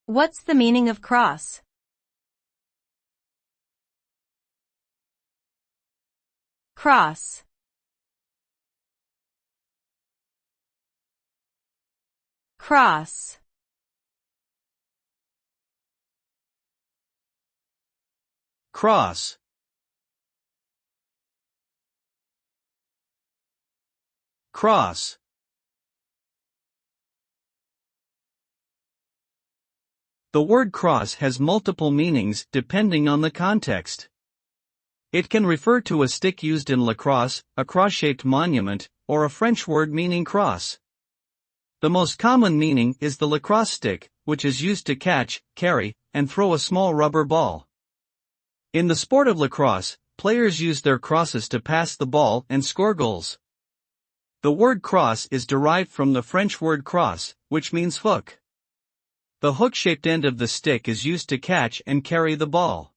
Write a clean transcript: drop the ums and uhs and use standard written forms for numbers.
What's the meaning of crosse? Crosse. Crosse. Cross. Cross. The word cross has multiple meanings depending on the context. It can refer to a stick used in lacrosse, a crosse-shaped monument, or a French word meaning cross. The most common meaning is the lacrosse stick, which is used to catch, carry, and throw a small rubber ball. In the sport of lacrosse, players use their crosses to pass the ball and score goals. The word crosse is derived from the French word crosse, which means hook. The hook-shaped end of the stick is used to catch and carry the ball.